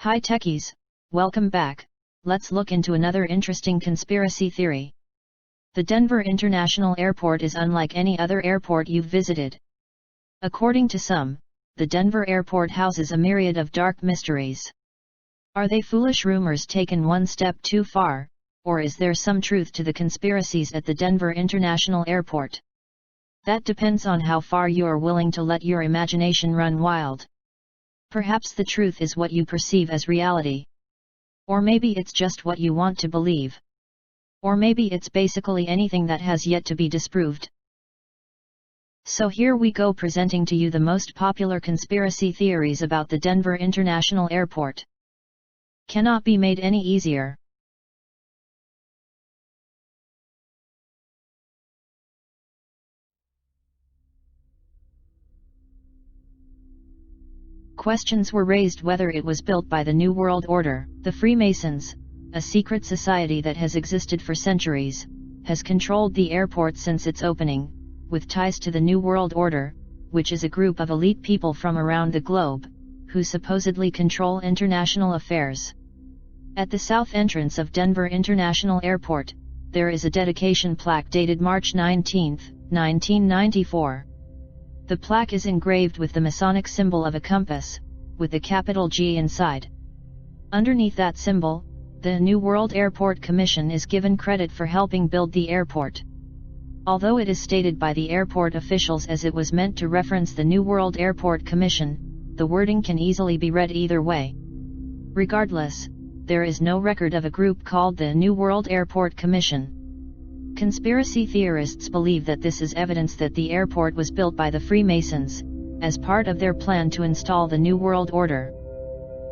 Hi techies, welcome back. Let's look into another interesting conspiracy theory. The Denvor International Airport is unlike any other airport you've visited. According to some, the Denver Airport houses a myriad of dark mysteries. Are they foolish rumors taken one step too far, or is there some truth to the conspiracies at the Denver International Airport? That depends on how far you are willing to let your imagination run wild. Perhaps the truth is what you perceive as reality. Or maybe it's just what you want to believe. Or maybe it's basically anything that has yet to be disproved. So here we go, presenting to you the most popular conspiracy theories about the Denver International Airport. Cannot be made any easier. Questions were raised whether it was built by the New World Order. The Freemasons, a secret society that has existed for centuries, has controlled the airport since its opening, with ties to the New World Order, which is a group of elite people from around the globe, who supposedly control international affairs. At the south entrance of Denver International Airport, there is a dedication plaque dated March 19, 1994. The plaque is engraved with the Masonic symbol of a compass, with a capital G inside. Underneath that symbol, the New World Airport Commission is given credit for helping build the airport. Although it is stated by the airport officials as it was meant to reference the New World Airport Commission, the wording can easily be read either way. Regardless, there is no record of a group called the New World Airport Commission. Conspiracy theorists believe that this is evidence that the airport was built by the Freemasons, as part of their plan to install the New World Order.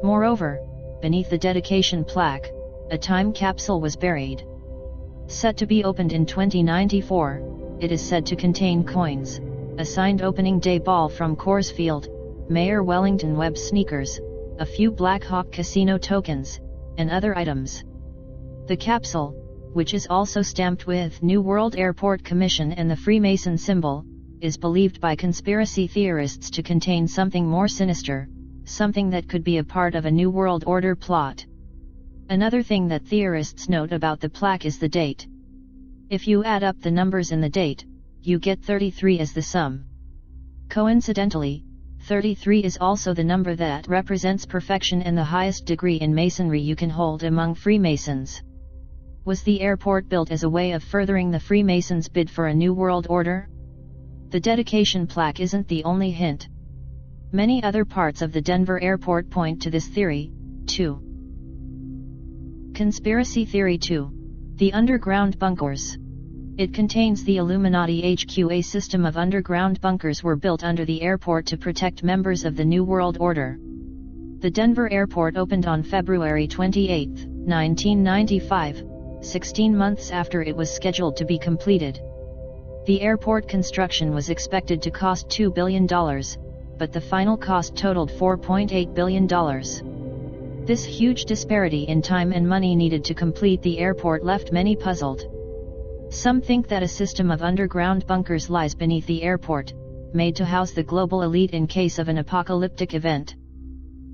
Moreover, beneath the dedication plaque, a time capsule was buried. Set to be opened in 2094, it is said to contain coins, a signed opening day ball from Coors Field, Mayor Wellington Webb sneakers, a few Black Hawk Casino tokens, and other items. The capsule, which is also stamped with New World Airport Commission and the Freemason symbol, is believed by conspiracy theorists to contain something more sinister, something that could be a part of a New World Order plot. Another thing that theorists note about the plaque is the date. If you add up the numbers in the date, you get 33 as the sum. Coincidentally, 33 is also the number that represents perfection and the highest degree in masonry you can hold among Freemasons. Was the airport built as a way of furthering the Freemasons' bid for a New World Order? The dedication plaque isn't the only hint. Many other parts of the Denver airport point to this theory, too. Conspiracy Theory 2. The Underground Bunkers. It contains the Illuminati HQ. A system of underground bunkers were built under the airport to protect members of the New World Order. The Denver airport opened on February 28, 1995. 16 months after it was scheduled to be completed. The airport construction was expected to cost $2 billion, but the final cost totaled $4.8 billion. This huge disparity in time and money needed to complete the airport left many puzzled. Some think that a system of underground bunkers lies beneath the airport, made to house the global elite in case of an apocalyptic event.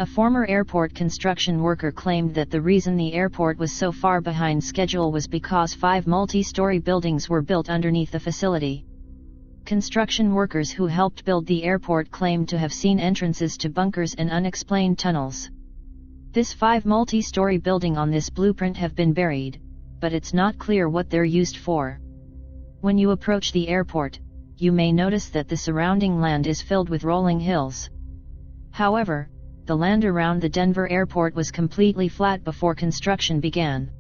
A former airport construction worker claimed that the reason the airport was so far behind schedule was because 5 multi-story buildings were built underneath the facility. Construction workers who helped build the airport claimed to have seen entrances to bunkers and unexplained tunnels. This 5 multi-story building on this blueprint have been buried, but it's not clear what they're used for. When you approach the airport, you may notice that the surrounding land is filled with rolling hills. However, the land around the Denver airport was completely flat before construction began.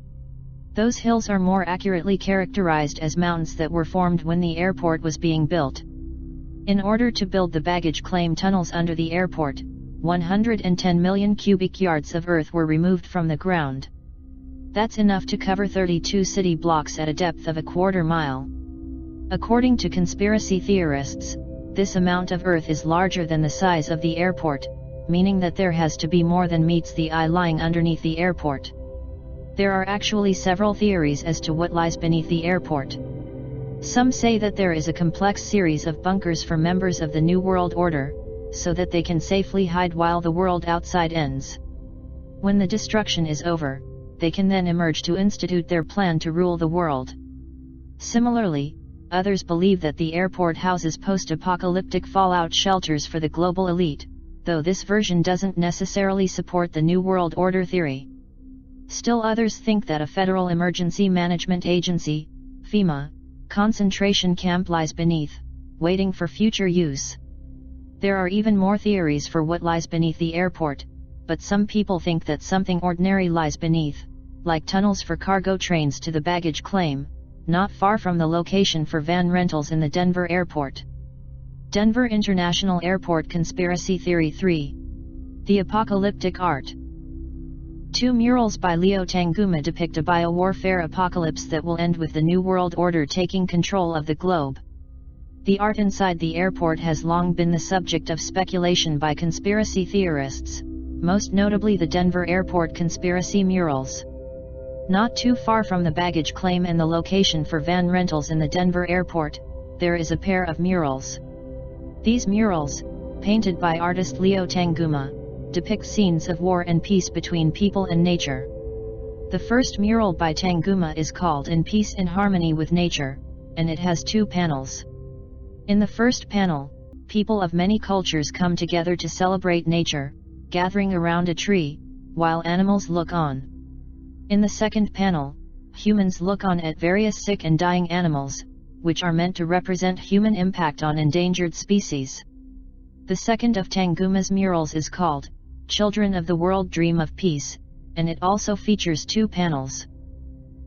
Those hills are more accurately characterized as mountains that were formed when the airport was being built. In order to build the baggage claim tunnels under the airport, 110 million cubic yards of earth were removed from the ground. That's enough to cover 32 city blocks at a depth of a quarter mile. According to conspiracy theorists, this amount of earth is larger than the size of the airport, meaning that there has to be more than meets the eye lying underneath the airport. There are actually several theories as to what lies beneath the airport. Some say that there is a complex series of bunkers for members of the New World Order, so that they can safely hide while the world outside ends. When the destruction is over, they can then emerge to institute their plan to rule the world. Similarly, others believe that the airport houses post-apocalyptic fallout shelters for the global elite, though this version doesn't necessarily support the New World Order theory. Still others think that a Federal Emergency Management Agency, FEMA, concentration camp lies beneath, waiting for future use. There are even more theories for what lies beneath the airport, but some people think that something ordinary lies beneath, like tunnels for cargo trains to the baggage claim, not far from the location for van rentals in the Denver airport. Denvor International Airport Conspiracy Theory 3. The Apocalyptic Art. 2 murals by Leo Tanguma depict a biowarfare apocalypse that will end with the New World Order taking control of the globe. The art inside the airport has long been the subject of speculation by conspiracy theorists, most notably the Denver Airport Conspiracy Murals. Not too far from the baggage claim and the location for van rentals in the Denver airport, there is a pair of murals. These murals, painted by artist Leo Tanguma, depict scenes of war and peace between people and nature. The first mural by Tanguma is called In Peace and Harmony with Nature, and it has 2 panels. In the first panel, people of many cultures come together to celebrate nature, gathering around a tree, while animals look on. In the second panel, humans look on at various sick and dying animals, which are meant to represent human impact on endangered species. The second of Tanguma's murals is called Children of the World Dream of Peace, and it also features 2 panels.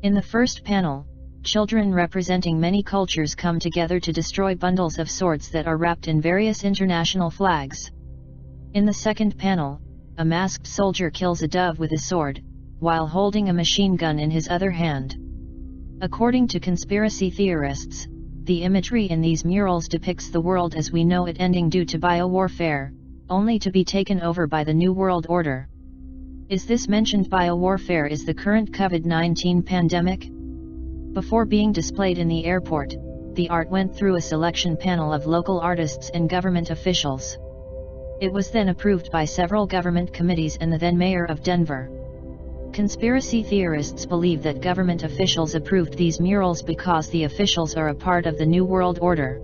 In the first panel, children representing many cultures come together to destroy bundles of swords that are wrapped in various international flags. In the second panel, a masked soldier kills a dove with a sword, while holding a machine gun in his other hand. According to conspiracy theorists, the imagery in these murals depicts the world as we know it ending due to biowarfare, only to be taken over by the New World Order. Is this mentioned biowarfare is the current COVID-19 pandemic? Before being displayed in the airport, the art went through a selection panel of local artists and government officials. It was then approved by several government committees and the then mayor of Denver. Conspiracy theorists believe that government officials approved these murals because the officials are a part of the New World Order.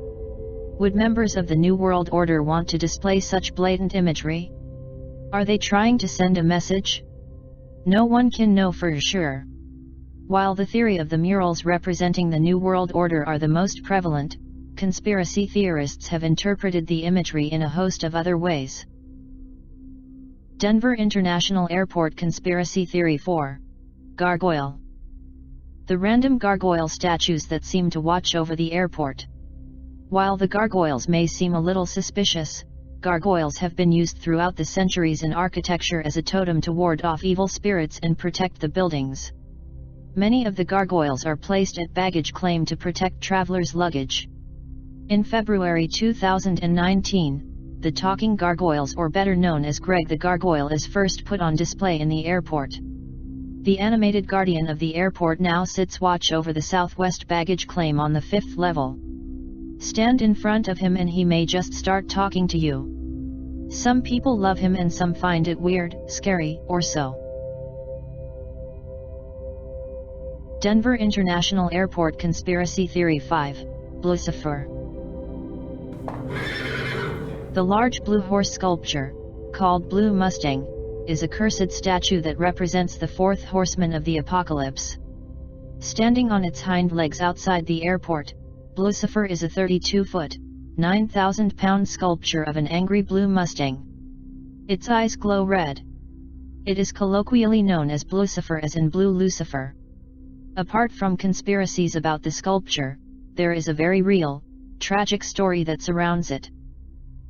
Would members of the New World Order want to display such blatant imagery? Are they trying to send a message? No one can know for sure. While the theory of the murals representing the New World Order are the most prevalent, conspiracy theorists have interpreted the imagery in a host of other ways. Denvor International Airport Conspiracy Theory 4. Gargoyle. The random gargoyle statues that seem to watch over the airport. While the gargoyles may seem a little suspicious, gargoyles have been used throughout the centuries in architecture as a totem to ward off evil spirits and protect the buildings. Many of the gargoyles are placed at baggage claim to protect travelers' luggage. In February 2019, the talking gargoyles, or better known as Greg the Gargoyle, is first put on display in the airport. The animated guardian of the airport now sits watch over the southwest baggage claim on the 5th level. Stand in front of him and he may just start talking to you. Some people love him and some find it weird, scary, or so. Denvor International Airport Conspiracy Theory 5. Lucifer. The large blue horse sculpture, called Blue Mustang, is a cursed statue that represents the 4th horseman of the apocalypse. Standing on its hind legs outside the airport, Lucifer is a 32-foot, 9,000-pound sculpture of an angry blue Mustang. Its eyes glow red. It is colloquially known as Lucifer, as in Blue Lucifer. Apart from conspiracies about the sculpture, there is a very real, tragic story that surrounds it.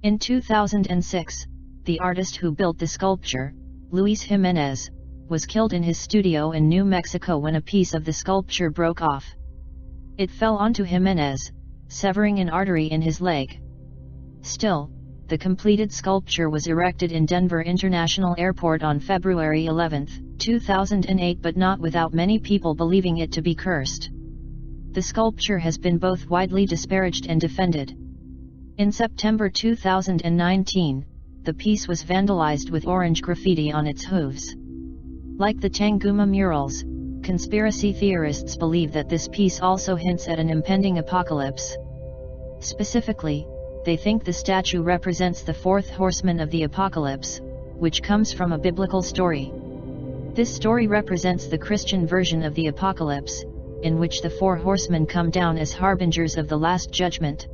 In 2006, the artist who built the sculpture, Luis Jimenez, was killed in his studio in New Mexico when a piece of the sculpture broke off. It fell onto Jimenez, severing an artery in his leg. Still, the completed sculpture was erected in Denvor International Airport on February 11, 2008, but not without many people believing it to be cursed. The sculpture has been both widely disparaged and defended. In September 2019, the piece was vandalized with orange graffiti on its hooves. Like the Tanguma murals, conspiracy theorists believe that this piece also hints at an impending apocalypse. Specifically, they think the statue represents the fourth horseman of the apocalypse, which comes from a biblical story. This story represents the Christian version of the apocalypse, in which the four horsemen come down as harbingers of the Last Judgment.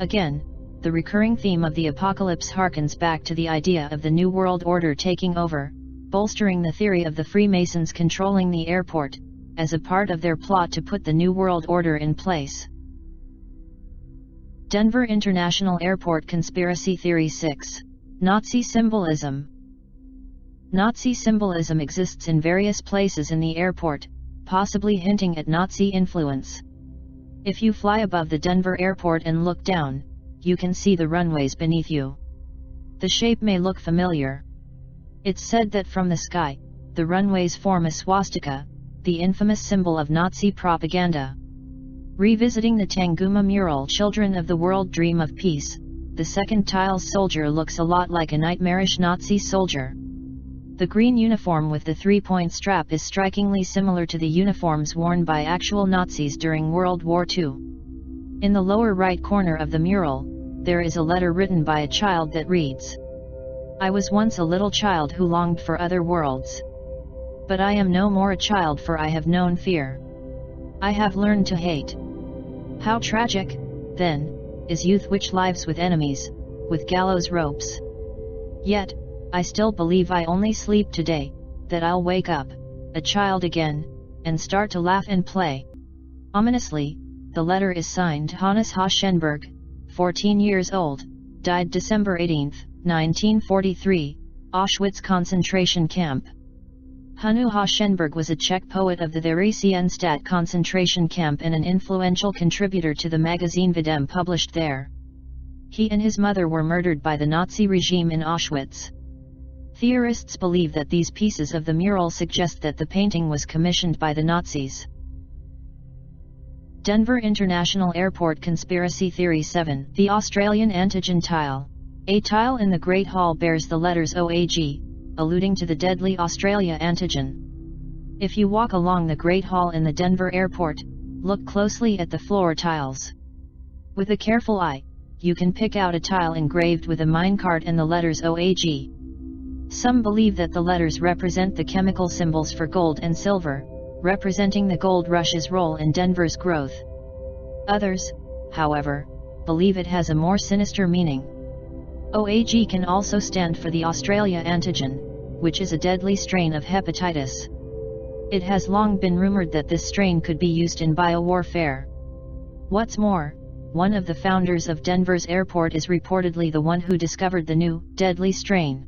Again, the recurring theme of the apocalypse harkens back to the idea of the New World Order taking over, bolstering the theory of the Freemasons controlling the airport, as a part of their plot to put the New World Order in place. Denvor International Airport Conspiracy Theory 6. Nazi Symbolism. Nazi symbolism exists in various places in the airport, possibly hinting at Nazi influence. If you fly above the Denver airport and look down, you can see the runways beneath you. The shape may look familiar. It's said that from the sky, the runways form a swastika, the infamous symbol of Nazi propaganda. Revisiting the Tanguma mural Children of the World Dream of Peace, the second tile's soldier looks a lot like a nightmarish Nazi soldier. The green uniform with the three-point strap is strikingly similar to the uniforms worn by actual Nazis during World War II. In the lower right corner of the mural, there is a letter written by a child that reads, "I was once a little child who longed for other worlds. But I am no more a child, for I have known fear. I have learned to hate." How tragic, then, is youth which lives with enemies, with gallows ropes. Yet, I still believe I only sleep today, that I'll wake up, a child again, and start to laugh and play. Ominously, the letter is signed Hannes Haschenberg, 14 years old, died December 18, 1943, Auschwitz concentration camp. Hannu Haschenberg was a Czech poet of the Theresienstadt concentration camp and an influential contributor to the magazine Videm published there. He and his mother were murdered by the Nazi regime in Auschwitz. Theorists believe that these pieces of the mural suggest that the painting was commissioned by the Nazis. Denvor International Airport Conspiracy Theory 7. The Australian antigen tile. A tile in the Great Hall bears the letters OAG, alluding to the deadly Australia antigen. If you walk along the Great Hall in the Denver airport, look closely at the floor tiles. With a careful eye, you can pick out a tile engraved with a minecart and the letters OAG. Some believe that the letters represent the chemical symbols for gold and silver, representing the gold rush's role in Denver's growth. Others, however, believe it has a more sinister meaning. OAG can also stand for the Australia antigen, which is a deadly strain of hepatitis. It has long been rumored that this strain could be used in biowarfare. What's more, one of the founders of Denver's airport is reportedly the one who discovered the new, deadly strain.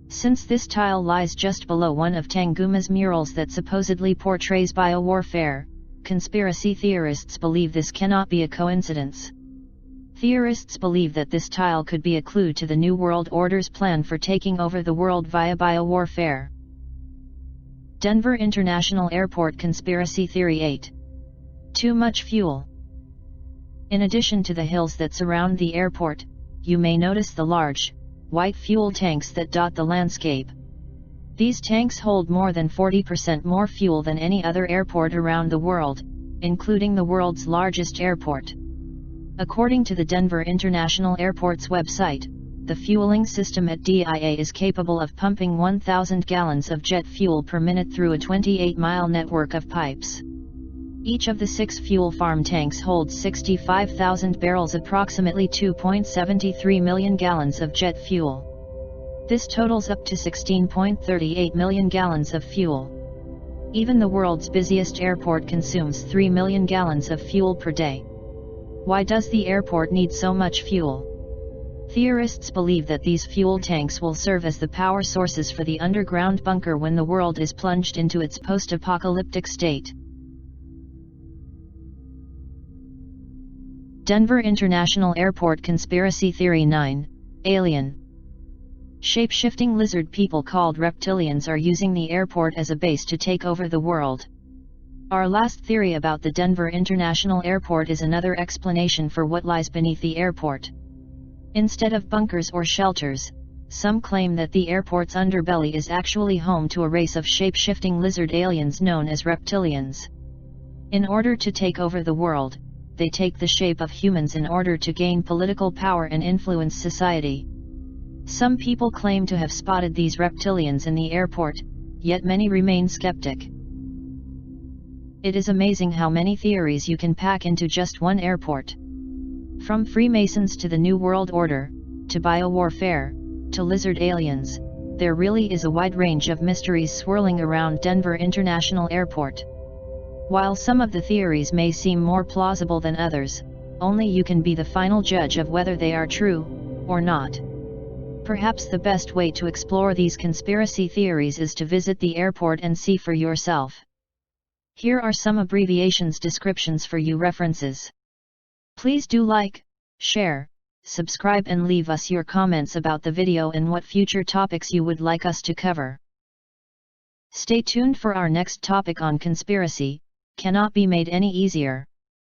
Since this tile lies just below one of Tanguma's murals that supposedly portrays biowarfare, conspiracy theorists believe this cannot be a coincidence. Theorists believe that this tile could be a clue to the New World Order's plan for taking over the world via biowarfare. Denvor International Airport Conspiracy Theory 8. Too much fuel. In addition to the hills that surround the airport, you may notice the large, white fuel tanks that dot the landscape. These tanks hold more than 40% more fuel than any other airport around the world, including the world's largest airport. According to the Denvor International Airport's website, the fueling system at DIA is capable of pumping 1,000 gallons of jet fuel per minute through a 28-mile network of pipes. Each of the 6 fuel farm tanks holds 65,000 barrels, approximately 2.73 million gallons of jet fuel. This totals up to 16.38 million gallons of fuel. Even the world's busiest airport consumes 3 million gallons of fuel per day. Why does the airport need so much fuel? Theorists believe that these fuel tanks will serve as the power sources for the underground bunker when the world is plunged into its post-apocalyptic state. Denvor International Airport Conspiracy Theory 9. Alien. Shape-shifting lizard people called reptilians are using the airport as a base to take over the world. Our last theory about the Denvor International Airport is another explanation for what lies beneath the airport. Instead of bunkers or shelters, Some claim that the airport's underbelly is actually home to a race of shape-shifting lizard aliens known as reptilians. In order to take over the world, they take the shape of humans in order to gain political power and influence society. Some people claim to have spotted these reptilians in the airport, yet many remain skeptic. It is amazing how many theories you can pack into just one airport. From Freemasons to the New World Order, to biowarfare, to lizard aliens, there really is a wide range of mysteries swirling around Denvor International Airport. While some of the theories may seem more plausible than others, only you can be the final judge of whether they are true, or not. Perhaps the best way to explore these conspiracy theories is to visit the airport and see for yourself. Here are some abbreviations descriptions for you references. Please do like, share, subscribe and leave us your comments about the video and what future topics you would like us to cover. Stay tuned for our next topic on conspiracy, cannot be made any easier.